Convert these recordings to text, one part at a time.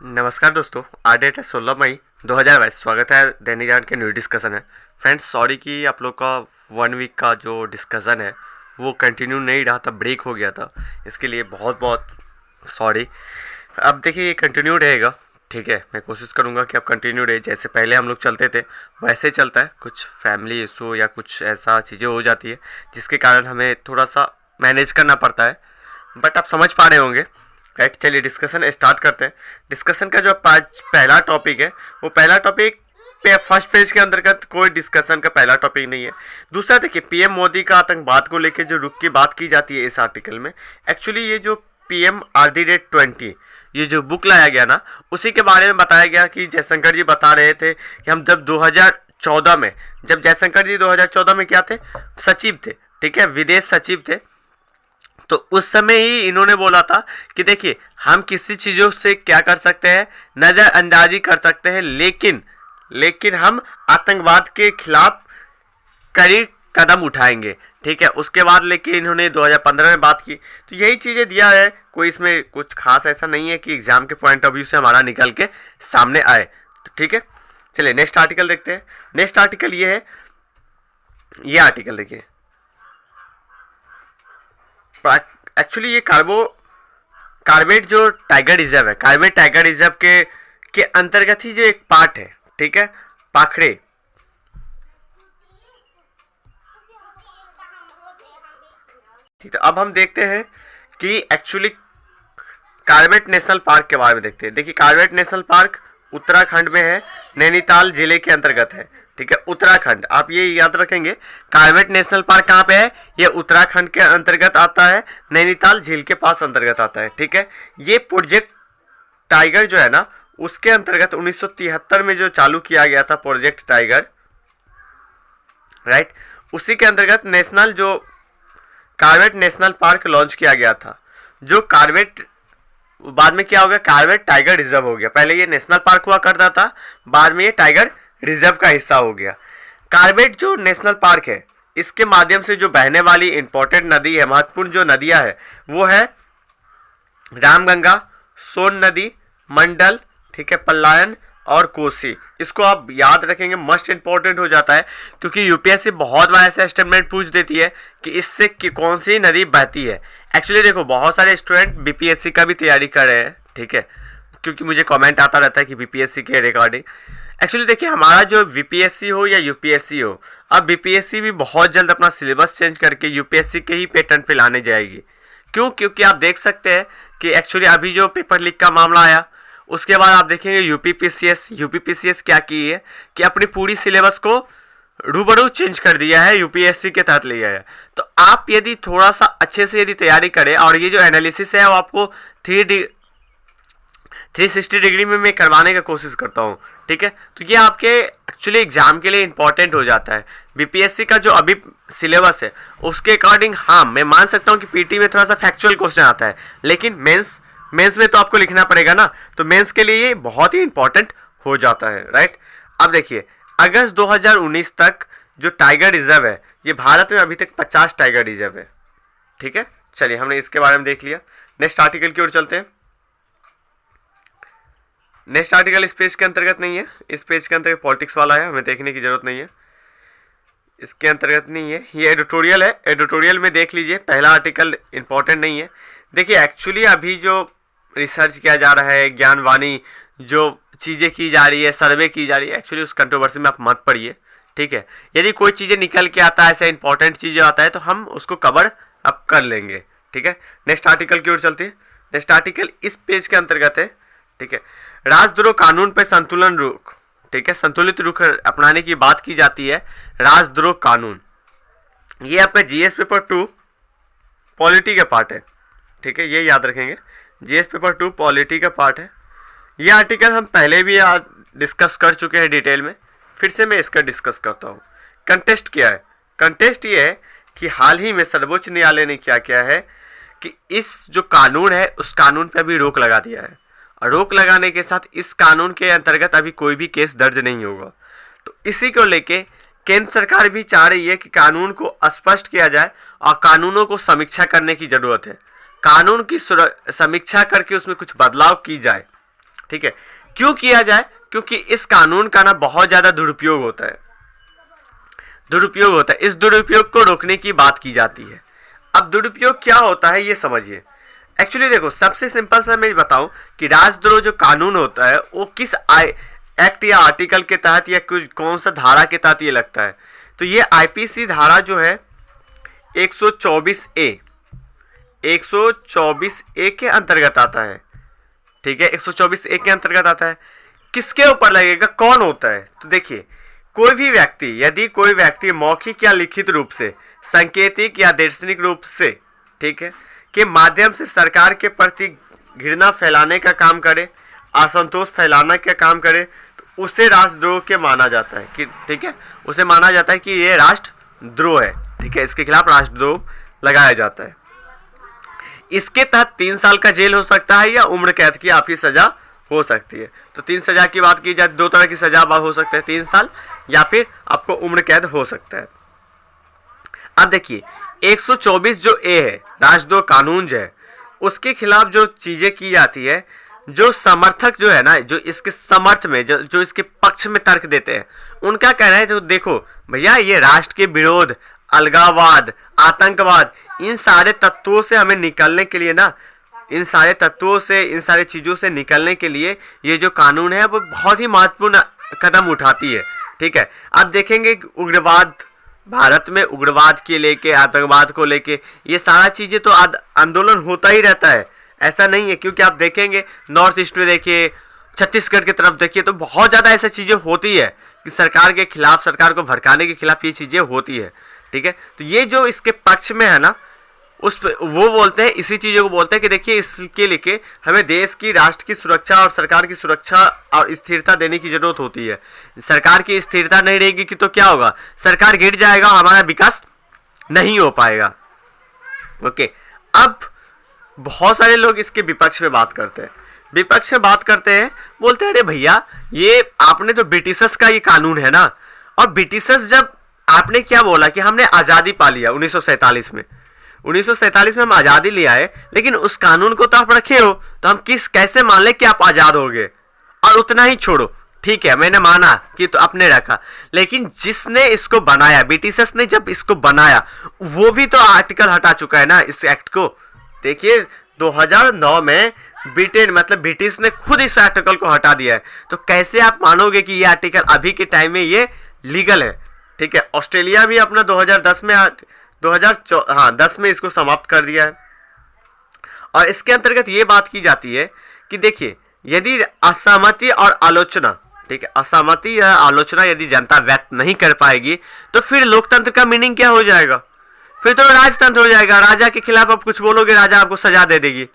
नमस्कार दोस्तों, आज डेट है 16 मई 2022। स्वागत है दैनिक जागरण के न्यू डिस्कशन है। फ्रेंड्स, सॉरी कि आप लोग का 1 वीक का जो डिस्कशन है वो कंटिन्यू नहीं रहा था, ब्रेक हो गया था। इसके लिए बहुत बहुत सॉरी। अब देखिए, ये कंटिन्यू रहेगा, ठीक है। मैं कोशिश करूँगा कि अब कंटिन्यू रहे, जैसे पहले हम लोग चलते थे वैसे ही चलता है। कुछ फैमिली इशू या कुछ ऐसा चीज़ें हो जाती है जिसके कारण हमें थोड़ा सा मैनेज करना पड़ता है, बट आप समझ पा रहे होंगे, राइट। चलिए डिस्कशन स्टार्ट करते हैं। डिस्कशन का जो पहला टॉपिक है, वो पहला टॉपिक फर्स्ट पेज के अंतर्गत कोई डिस्कशन का पहला टॉपिक नहीं है। दूसरा देखिए, पीएम मोदी का आतंकवाद को लेकर जो रुख की बात की जाती है इस आर्टिकल में, एक्चुअली ये जो पीएम RD-20 ये जो बुक लाया गया ना, उसी के बारे में बताया गया कि जयशंकर जी बता रहे थे कि हम जब 2014 में, जब जयशंकर जी 2014 में क्या थे, सचिव थे, ठीक है, विदेश सचिव थे। तो उस समय ही इन्होंने बोला था कि देखिए, हम किसी चीज़ों से क्या कर सकते हैं, नज़रअंदाजी कर सकते हैं, लेकिन हम आतंकवाद के खिलाफ कड़ी कदम उठाएंगे, ठीक है। उसके बाद लेके इन्होंने 2015 में बात की। तो यही चीज़ें दिया है, कोई इसमें कुछ खास ऐसा नहीं है कि एग्जाम के पॉइंट ऑफ व्यू से हमारा निकल के सामने आए, तो ठीक है। चलिए नेक्स्ट आर्टिकल देखते हैं। नेक्स्ट आर्टिकल ये है, ये आर्टिकल देखिए। एक्चुअली ये कार्बेट जो टाइगर रिजर्व है, कार्बेट टाइगर रिजर्व के अंतर्गत ही जो एक पार्ट है, ठीक है, पाखड़े। ठीक है, अब हम देखते हैं कि एक्चुअली कार्बेट नेशनल पार्क के बारे में देखते हैं। देखिए, कार्बेट नेशनल पार्क उत्तराखंड में है, नैनीताल जिले के अंतर्गत है, ठीक है, उत्तराखंड। आप ये याद रखेंगे, कार्बेट नेशनल पार्क कहाँ पे है, ये उत्तराखंड के अंतर्गत आता है, नैनीताल झील के पास अंतर्गत आता है, ठीक है। ये प्रोजेक्ट टाइगर जो है ना, उसके अंतर्गत 1973 में जो चालू किया गया था प्रोजेक्ट टाइगर, राइट, उसी के अंतर्गत नेशनल जो कार्बेट नेशनल पार्क लॉन्च किया गया था। जो कार्बेट बाद में क्या हो गया, कार्बेट टाइगर रिजर्व हो गया। पहले ये नेशनल पार्क हुआ करता था, बाद में ये टाइगर रिजर्व का हिस्सा हो गया। कार्बेट जो नेशनल पार्क है, इसके माध्यम से जो बहने वाली इंपॉर्टेंट नदी है, महत्वपूर्ण जो नदियां है, वो है रामगंगा, सोन नदी, मंडल, ठीक है, पल्लायन और कोसी। इसको आप याद रखेंगे, मस्ट इंपॉर्टेंट हो जाता है, क्योंकि यूपीएससी बहुत बार ऐसा स्टेटमेंट पूछ देती है कि इससे कौन सी नदी बहती है। एक्चुअली देखो, बहुत सारे स्टूडेंट बीपीएससी का भी तैयारी कर रहे हैं, ठीक है, क्योंकि मुझे कमेंट आता रहता है कि बीपीएससी के रिगार्डिंग। एक्चुअली देखिए, हमारा जो बीपीएससी हो या यूपीएससी हो, अब बीपीएससी भी बहुत जल्द अपना सिलेबस चेंज करके यूपीएससी के ही पैटर्न पे लाने जाएगी। क्यों? क्योंकि आप देख सकते हैं कि एक्चुअली अभी जो पेपर लीक का मामला आया, उसके बाद आप देखेंगे यूपीपीसीएस क्या की है कि अपनी पूरी सिलेबस को रूबरू चेंज कर दिया है, यूपीएससी के तहत लिया है। तो आप यदि थोड़ा सा अच्छे से यदि तैयारी करें, और ये जो एनालिसिस है वो आपको 360 डिग्री में मैं करवाने का कोशिश करता हूँ, ठीक है। तो ये आपके एक्चुअली एग्जाम के लिए इंपॉर्टेंट हो जाता है। बीपीएससी का जो अभी सिलेबस है उसके अकॉर्डिंग, हाँ, मैं मान सकता हूँ कि पीटी में थोड़ा सा फैक्चुअल क्वेश्चन आता है, लेकिन मेंस में तो आपको लिखना पड़ेगा ना, तो मेंस के लिए ये बहुत ही इंपॉर्टेंट हो जाता है, राइट। अब देखिए, अगस्त 2019 तक जो टाइगर रिजर्व है, ये भारत में अभी तक 50 टाइगर रिजर्व है, ठीक है। चलिए, हमने इसके बारे में देख लिया। नेक्स्ट आर्टिकल की ओर चलते हैं। नेक्स्ट आर्टिकल इस पेज के अंतर्गत नहीं है, इस पेज के अंतर्गत पॉलिटिक्स वाला है, हमें देखने की जरूरत नहीं है, इसके अंतर्गत नहीं है। ये एडिटोरियल है, एडिटोरियल में देख लीजिए, पहला आर्टिकल इंपॉर्टेंट नहीं है। देखिए, एक्चुअली अभी जो रिसर्च किया जा रहा है, ज्ञानवाणी जो चीज़ें की जा रही है, सर्वे की जा रही है, एक्चुअली उस कंट्रोवर्सी में आप मत पड़िए, ठीक है। यदि कोई चीज़ें निकल के आता है, ऐसा इंपॉर्टेंट चीज़ें आता है, तो हम उसको कवर अप कर लेंगे, ठीक है। नेक्स्ट आर्टिकल की ओर चलते हैं। नेक्स्ट आर्टिकल इस पेज के अंतर्गत है, ठीक है। राजद्रोह कानून पर संतुलन रुख, ठीक है, संतुलित रुख अपनाने की बात की जाती है। राजद्रोह कानून, ये आपका जीएस पेपर 2 पॉलिटी का पार्ट है, ठीक है, ये याद रखेंगे, जीएस पेपर 2 पॉलिटी का पार्ट है। ये आर्टिकल हम पहले भी डिस्कस कर चुके हैं डिटेल में, फिर से मैं इसका डिस्कस करता हूँ। कंटेस्ट क्या है? कंटेस्ट ये है कि हाल ही में सर्वोच्च न्यायालय ने क्या किया है कि इस जो कानून है, उस कानून पर अभी रोक लगा दिया है, और रोक लगाने के साथ इस कानून के अंतर्गत अभी कोई भी केस दर्ज नहीं होगा। तो इसी को लेके केंद्र सरकार भी चाह रही है कि कानून को स्पष्ट किया जाए और कानूनों को समीक्षा करने की जरूरत है। कानून की समीक्षा करके उसमें कुछ बदलाव की जाए, ठीक है, क्यों किया जाए? क्योंकि इस कानून का ना बहुत ज़्यादा दुरुपयोग होता है, इस दुरुपयोग को रोकने की बात की जाती है। अब दुरुपयोग क्या होता है ये समझिए। एक्चुअली देखो, सबसे सिंपल सा मैं बताऊं कि राजद्रोह जो कानून होता है वो किस एक्ट या आर्टिकल के तहत या कुछ कौन सा धारा के तहत ये लगता है। तो ये आईपीसी धारा जो है 124 ए के अंतर्गत आता है। ठीक है, 124 ए के अंतर्गत आता है। किसके ऊपर लगेगा, कौन होता है? तो देखिए, कोई भी व्यक्ति, यदि कोई व्यक्ति मौखिक या लिखित रूप से, सांकेतिक या दार्शनिक रूप से, ठीक है, के माध्यम से सरकार के प्रति घृणा फैलाने का काम करे, असंतोष फैलाने का काम करे, तो उसे राष्ट्रद्रोह के माना जाता है कि ठीक है, उसे माना जाता है कि ये राष्ट्रद्रोह है। ठीक है, इसके खिलाफ राष्ट्रद्रोह लगाया जाता है। इसके तहत 3 साल का जेल हो सकता है या उम्र कैद की आपकी सजा हो सकती है। तो 3 सजा की बात की जाए, 2 तरह की सजा हो सकता है, 3 साल या फिर आपको उम्र कैद हो सकता है। अब देखिए, 124 जो ए है, राजद्रोह कानून जो है, उसके खिलाफ जो चीजें की जाती है, जो समर्थक जो है ना, जो इसके समर्थ में, जो इसके पक्ष में तर्क देते हैं, उनका कहना है तो देखो भैया, ये राष्ट्र के विरोध, अलगाववाद, आतंकवाद, इन सारे तत्वों से हमें निकलने के लिए ना, इन सारे तत्वों से, इन सारी चीज़ों से निकलने के लिए ये जो कानून है वो बहुत ही महत्वपूर्ण कदम उठाती है। ठीक है, आप देखेंगे कि उग्रवाद, भारत में उग्रवाद के लेके, आतंकवाद को लेके, ये सारा चीज़ें तो आंदोलन होता ही रहता है, ऐसा नहीं है। क्योंकि आप देखेंगे नॉर्थ ईस्ट में देखिए, छत्तीसगढ़ की तरफ देखिए, तो बहुत ज़्यादा ऐसी चीज़ें होती है कि सरकार के खिलाफ, सरकार को भड़काने के खिलाफ ये चीज़ें होती है। ठीक है, तो ये जो इसके पक्ष में है ना, उस वो बोलते हैं, इसी चीज़ों को बोलते हैं कि देखिए, इसके लेके हमें देश की, राष्ट्र की सुरक्षा और सरकार की सुरक्षा और स्थिरता देने की जरूरत होती है। सरकार की स्थिरता नहीं रहेगी कि तो क्या होगा, सरकार गिर जाएगा, हमारा विकास नहीं हो पाएगा। ओके, अब बहुत सारे लोग इसके विपक्ष में बात करते हैं, बोलते हैं अरे भैया, ये आपने तो ब्रिटिशर्स का ये कानून है ना, और ब्रिटिशर्स जब, आपने क्या बोला कि हमने आज़ादी पा लिया 1947 में, 1947 में हम आज़ादी लिया है, लेकिन उस कानून को तो आप रखे हो, तो हम कैसे मान लें कि आप आज़ाद हो गए, और उतना ही छोड़ो। ठीक है, मैंने माना कि तो आपने रखा, लेकिन जिसने इसको बनाया, ब्रिटिशर्स ने जब इसको बनाया, वो भी तो आर्टिकल हटा चुका है ना इस एक्ट को। देखिए, 2009 में ब्रिटेन, मतलब ब्रिटिश ने खुद इस आर्टिकल को हटा दिया है, तो कैसे आप मानोगे कि ये आर्टिकल अभी के टाइम में ये लीगल है? ठीक है, ऑस्ट्रेलिया भी अपना 2010 में 10 में इसको समाप्त कर दिया है। और इसके अंतर्गत ये बात की जाती है कि देखिए, यदि असहमति और आलोचना, ठीक है, असहमति या आलोचना यदि जनता व्यक्त नहीं कर पाएगी, तो फिर लोकतंत्र का मीनिंग क्या हो जाएगा? फिर तो राजतंत्र हो जाएगा। राजा के खिलाफ आप कुछ बोलोगे, राजा आपको सजा दे देगी।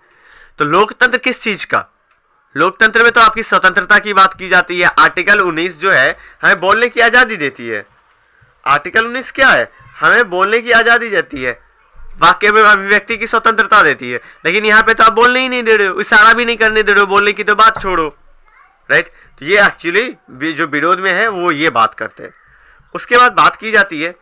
तो लोकतंत्र किस चीज का? लोकतंत्र में तो आपकी स्वतंत्रता की बात की जाती है। आर्टिकल 19 जो है, हमें बोलने की आजादी देती है। आर्टिकल 19 क्या है? हमें बोलने की आजादी देती है, वाक्य में अभिव्यक्ति की स्वतंत्रता देती है। लेकिन यहाँ पे तो आप बोलने ही नहीं दे रहे हो, इशारा भी नहीं करने दे रहे हो, बोलने की तो बात छोड़ो, राइट। तो ये एक्चुअली जो विरोध में है वो ये बात करते हैं। उसके बाद बात की जाती है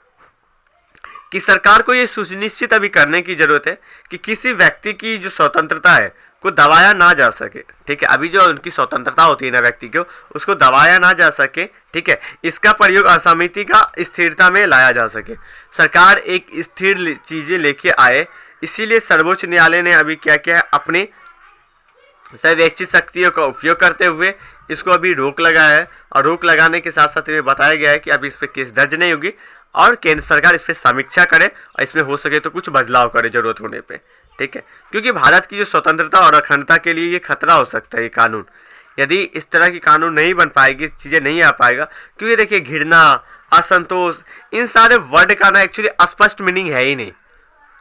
कि सरकार को ये सुनिश्चित अभी करने की जरूरत है कि किसी व्यक्ति की जो स्वतंत्रता है को दबाया ना जा सके। ठीक है, अभी जो उनकी स्वतंत्रता होती है ना व्यक्ति को, उसको दबाया ना जा सके। ठीक है, इसका प्रयोग असहमति का स्थिरता में लाया जा सके। सरकार एक स्थिर चीजें लेके आए, इसीलिए सर्वोच्च न्यायालय ने अभी क्या किया है, अपनी सर्वैच्छिक शक्तियों का उपयोग करते हुए इसको अभी रोक लगाया है। और रोक लगाने के साथ साथ ये बताया गया है कि अभी इस पर केस दर्ज नहीं होगी और केंद्र सरकार इस पर समीक्षा करे और इसमें हो सके तो कुछ बदलाव करे जरूरत होने पे। ठीक है, क्योंकि भारत की जो स्वतंत्रता और अखंडता के लिए ये खतरा हो सकता है ये कानून, यदि इस तरह की कानून नहीं बन पाएगी, चीज़ें नहीं आ पाएगा। क्योंकि देखिए, घृणा, असंतोष, इन सारे वर्ड का ना एक्चुअली स्पष्ट मीनिंग है ही नहीं।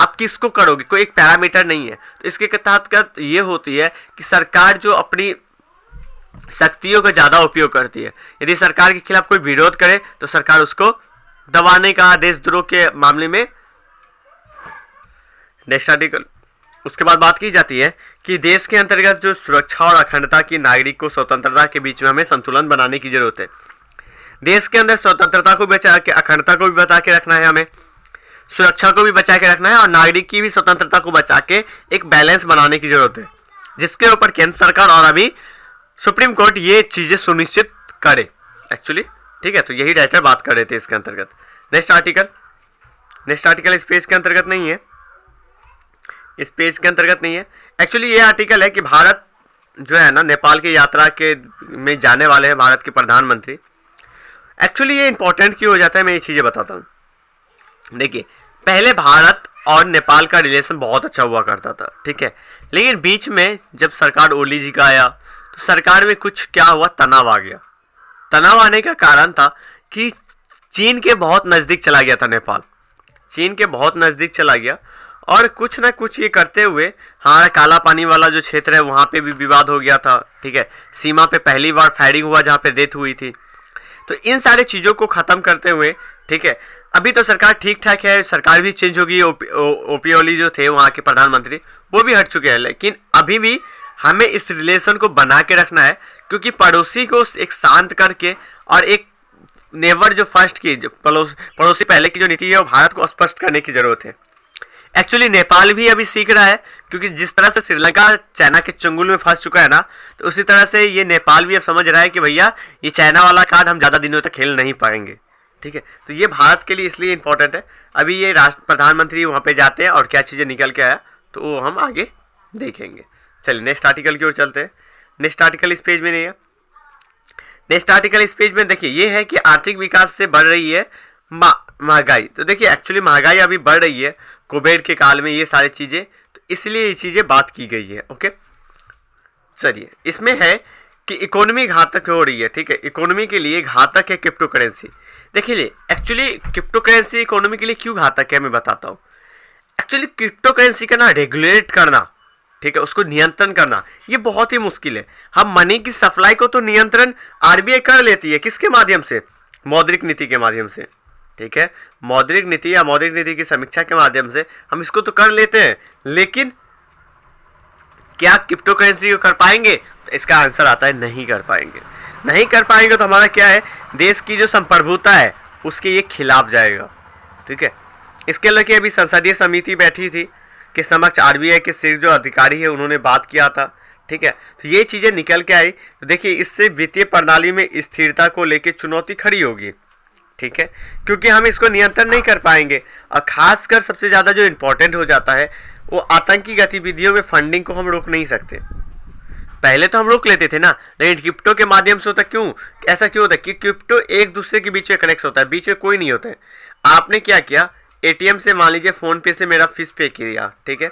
आप किसको करोगे, कोई एक पैरामीटर नहीं है। तो इसके तहत ये होती है कि सरकार जो अपनी शक्तियों का ज़्यादा उपयोग करती है, यदि सरकार के खिलाफ कोई विरोध करे तो सरकार उसको दबाने का, देशद्रोह के मामले में नेक्स्ट आर्टिकल। उसके बाद बात की जाती है कि देश के अंतर्गत जो सुरक्षा और अखंडता की, नागरिक को स्वतंत्रता के बीच में हमें संतुलन बनाने की जरूरत है। देश के अंदर स्वतंत्रता को बचा के, अखंडता को भी बचा के रखना है, हमें सुरक्षा को भी बचा के रखना है और नागरिक की भी स्वतंत्रता को बचा के एक बैलेंस बनाने की जरूरत है, जिसके ऊपर केंद्र सरकार और अभी सुप्रीम कोर्ट ये चीज़ें सुनिश्चित करे एक्चुअली, ठीक है। तो यही राइटर बात कर रहे थे इसके अंतर्गत। नेक्स्ट आर्टिकल इस पेज के अंतर्गत नहीं है, इस पेज के अंतर्गत नहीं है। एक्चुअली ये आर्टिकल है कि भारत जो है ना नेपाल की यात्रा के में जाने वाले हैं भारत के प्रधानमंत्री। एक्चुअली ये इंपॉर्टेंट क्यों हो जाता है, मैं ये चीज़ें बताता हूँ। देखिए, पहले भारत और नेपाल का रिलेशन बहुत अच्छा हुआ करता था, ठीक है। लेकिन बीच में जब सरकार ओली जी का आया तो सरकार में कुछ क्या हुआ, तनाव आ गया। तनाव आने का कारण था कि चीन के बहुत नज़दीक चला गया था नेपाल, चीन के बहुत नज़दीक चला गया और कुछ ना कुछ ये करते हुए हमारा काला पानी वाला जो क्षेत्र है वहाँ पे भी विवाद हो गया था, ठीक है। सीमा पे पहली बार फायरिंग हुआ जहाँ पे डेथ हुई थी। तो इन सारे चीज़ों को ख़त्म करते हुए, ठीक है, अभी तो सरकार ठीक ठाक है, सरकार भी चेंज होगी। ओपी ओली जो थे वहाँ के प्रधानमंत्री वो भी हट चुके हैं, लेकिन अभी भी हमें इस रिलेशन को बना के रखना है, क्योंकि पड़ोसी को एक शांत करके और एक नेवर जो फर्स्ट की जो पड़ोसी पहले की जो नीति है वो भारत को स्पष्ट करने की जरूरत है। एक्चुअली नेपाल भी अभी सीख रहा है, क्योंकि जिस तरह से श्रीलंका चाइना के चंगुल में फंस चुका है ना, तो उसी तरह से ये नेपाल भी अब समझ रहा है कि भैया ये चाइना वाला कार्ड हम ज़्यादा दिनों तक खेल नहीं पाएंगे, ठीक है। तो ये भारत के लिए इसलिए इंपॉर्टेंट है। अभी ये प्रधानमंत्री वहाँ पे जाते हैं और क्या चीज़ें निकल के आया तो वो हम आगे देखेंगे। चलिए नेक्स्ट आर्टिकल की ओर चलते हैं। नेक्स्ट आर्टिकल इस पेज में नहीं है। नेक्स्ट आर्टिकल इस पेज में देखिए, ये है कि आर्थिक विकास से बढ़ रही है महंगाई। तो देखिए एक्चुअली महंगाई अभी बढ़ रही है कोविड के काल में, ये सारी चीज़ें, तो इसलिए ये चीज़ें बात की गई है। ओके, चलिए इसमें है कि इकोनॉमी घातक हो रही है, ठीक है। इकोनॉमी के लिए घातक है क्रिप्टो करेंसी। देखिए एक्चुअली क्रिप्टो करेंसी इकोनॉमी के लिए क्यों घातक है मैं बताता हूँ। एक्चुअली क्रिप्टो करेंसी का ना रेगुलेट करना, ठीक है, उसको नियंत्रण करना ये बहुत ही मुश्किल है। हम मनी की सप्लाई को तो नियंत्रण आरबीआई कर लेती है, किसके माध्यम से, मौद्रिक नीति के माध्यम से, ठीक है। मौद्रिक नीति या मौद्रिक नीति की समीक्षा के माध्यम से हम इसको तो कर लेते हैं, लेकिन क्या क्रिप्टो करेंसी को कर पाएंगे, तो इसका आंसर आता है नहीं कर पाएंगे। नहीं कर पाएंगे तो हमारा क्या है, देश की जो संप्रभुता है उसके ये खिलाफ जाएगा, ठीक है। इसके लेके अभी संसदीय समिति बैठी थी के समक्ष आरबीआई के शीर्ष जो अधिकारी है उन्होंने बात किया था, ठीक है। तो ये चीज़ें निकल के आई। तो देखिए इससे वित्तीय प्रणाली में स्थिरता को लेकर चुनौती खड़ी होगी, ठीक है, क्योंकि हम इसको नियंत्रण नहीं कर पाएंगे। और खासकर सबसे ज़्यादा जो इम्पोर्टेंट हो जाता है वो आतंकी गतिविधियों में फंडिंग को हम रोक नहीं सकते। पहले तो हम रोक लेते थे ना, लेकिन क्रिप्टो के माध्यम से होता क्यों, ऐसा क्यों होता है कि क्रिप्टो एक दूसरे के बीच में कनेक्ट होता है, बीच में कोई नहीं होता है। आपने क्या किया, एटीएम से मान लीजिए फोन पे से मेरा फीस पे किया, ठीक है।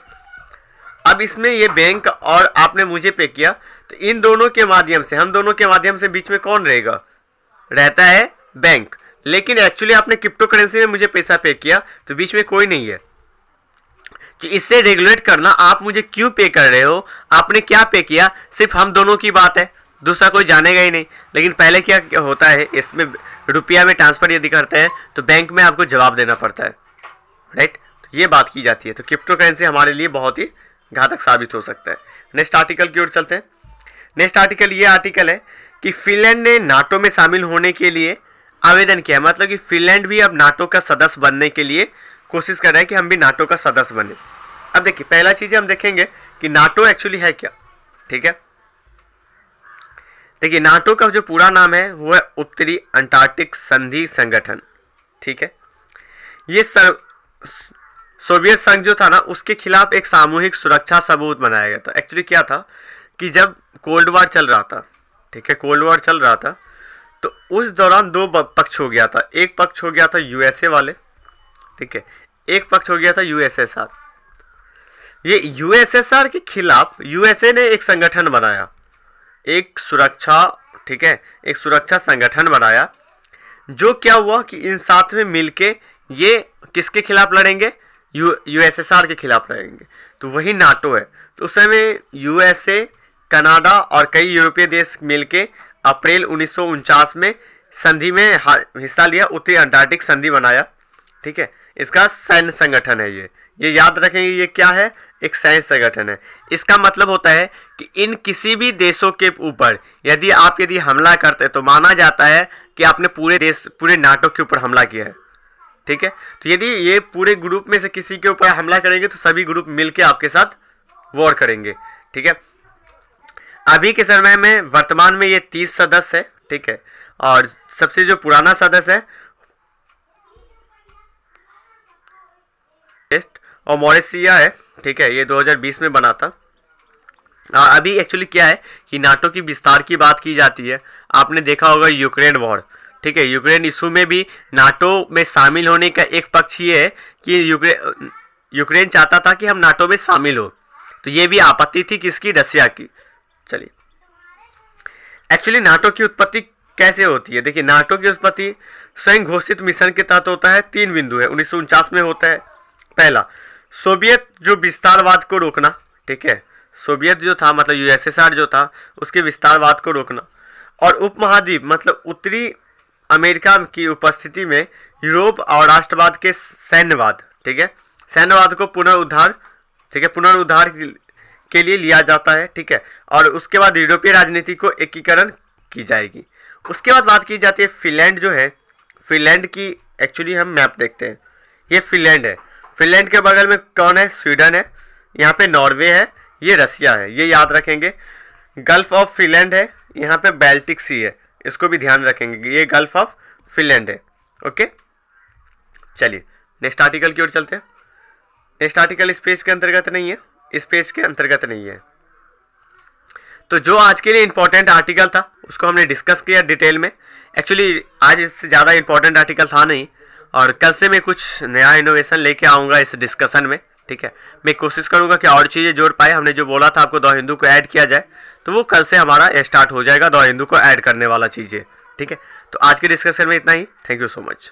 अब इसमें ये बैंक और आपने मुझे पे किया, तो इन दोनों के माध्यम से, हम दोनों के माध्यम से बीच में कौन रहेगा, रहता है बैंक। लेकिन एक्चुअली आपने क्रिप्टो करेंसी में मुझे पैसा पे किया तो बीच में कोई नहीं है। तो इससे रेगुलेट करना, आप मुझे क्यों पे कर रहे हो, आपने क्या पे किया, सिर्फ हम दोनों की बात है, दूसरा कोई जानेगा ही नहीं। लेकिन पहले क्या होता है, इसमें रुपया में ट्रांसफर यदि करते हैं तो बैंक में आपको जवाब देना पड़ता है, राइट। तो ये बात की जाती है। तो क्रिप्टो करेंसी हमारे लिए बहुत ही घातक साबित हो सकता है। नेक्स्ट आर्टिकल की ओर चलते हैं। नेक्स्ट आर्टिकल ये आर्टिकल है कि फिनलैंड ने नाटो में शामिल होने के लिए आवेदन किया। मतलब कि फिनलैंड भी अब नाटो का सदस्य बनने के लिए कोशिश कर रहा है कि हम भी नाटो का सदस्य बने। अब देखिए पहला चीज़ हम देखेंगे कि नाटो एक्चुअली है क्या, ठीक है। देखिए नाटो का जो पूरा नाम है वो है उत्तरी अंटार्कटिक संधि संगठन, ठीक है। ये सोवियत संघ जो था ना उसके खिलाफ एक सामूहिक सुरक्षा सबूत बनाया गया था। एक्चुअली क्या था कि जब कोल्ड वॉर चल रहा था, ठीक है, कोल्ड वॉर चल रहा था, तो उस दौरान दो पक्ष हो गया था। एक पक्ष हो गया था यूएसए वाले, ठीक है, एक पक्ष हो गया था यूएसएसआर। ये यूएसएसआर के खिलाफ यूएसए ने एक संगठन बनाया, एक सुरक्षा, ठीक है, एक सुरक्षा संगठन बनाया। जो क्या हुआ कि इन साथ में मिलके ये किसके खिलाफ लड़ेंगे, यूएसएसआर के खिलाफ लड़ेंगे। तो वही नाटो है। तो उस समय यूएसए, कनाडा और कई यूरोपीय देश मिलके अप्रैल 1949 में संधि में हिस्सा लिया, उत्तरी अंटार्कटिक संधि बनाया, ठीक है। इसका सैन्य संगठन है ये याद रखेंगे, ये क्या है, एक सैन्य संगठन है। इसका मतलब होता है कि इन किसी भी देशों के ऊपर यदि हमला करते हैं तो माना जाता है कि आपने पूरे नाटो के ऊपर हमला किया है, ठीक है। तो यदि ये पूरे ग्रुप में से किसी के ऊपर हमला करेंगे तो सभी ग्रुप मिलके आपके साथ वॉर करेंगे, ठीक है। अभी के समय में वर्तमान में ये 30 सदस्य है, ठीक है। और सबसे जो पुराना सदस्य है और मॉरिसिया है, ठीक है, ये 2020 में बना था। अभी एक्चुअली क्या है कि नाटो की विस्तार की बात की जाती है। आपने देखा होगा यूक्रेन वॉर, ठीक है, यूक्रेन इशू में भी नाटो में शामिल होने का एक पक्ष ये है कि यूक्रेन चाहता था कि हम नाटो में शामिल हो, तो ये भी आपत्ति थी किसकी, रसिया की। चलिए, एक्चुअली नाटो की उत्पत्ति कैसे होती है? देखिए, नाटो की उत्पत्ति स्वयं घोषित मिशन के तहत होता है। 3 बिंदु है, 1949 में होता है। पहला, सोवियत जो विस्तारवाद को रोकना, ठीक है, सोवियत जो था मतलब यूएसएसआर जो था उसके विस्तारवाद को रोकना। और उपमहाद्वीप मतलब उत्तरी अमेरिका की उपस्थिति में यूरोप और राष्ट्रवाद के सैन्यवाद, ठीक है, सैन्यवाद को पुनरुद्धार, ठीक है, पुनरुद्धार के लिए लिया जाता है, ठीक है। और उसके बाद यूरोपीय राजनीति को एकीकरण की जाएगी। उसके बाद बात की जाती है फिनलैंड जो है, फिनलैंड की एक्चुअली हम मैप देखते हैं, ये फिनलैंड है। फिनलैंड के बगल में कौन है? स्वीडन है। यहाँ पे नॉर्वे है, ये रसिया है, ये याद रखेंगे। गल्फ ऑफ फिनलैंड है, यहाँ पे बाल्टिक सी है, इसको भी ध्यान रखेंगे, ये गल्फ ऑफ फिनलैंड है। ओके, चलिए नेक्स्ट आर्टिकल की ओर चलते हैं। नेक्स्ट आर्टिकल स्पेस के अंतर्गत नहीं है, स्पेस के अंतर्गत नहीं है। तो जो आज के लिए इंपॉर्टेंट आर्टिकल था उसको हमने डिस्कस किया डिटेल में। एक्चुअली आज इससे ज़्यादा इंपॉर्टेंट आर्टिकल था नहीं, और कल से मैं कुछ नया इनोवेशन लेके आऊँगा इस डिस्कशन में, ठीक है। मैं कोशिश करूँगा कि और चीज़ें जोड़ पाए। हमने जो बोला था आपको द हिंदू को ऐड किया जाए, तो वो कल से हमारा स्टार्ट हो जाएगा द हिंदू को ऐड करने वाला चीज़ें, ठीक है। तो आज के डिस्कशन में इतना ही। Thank you so much.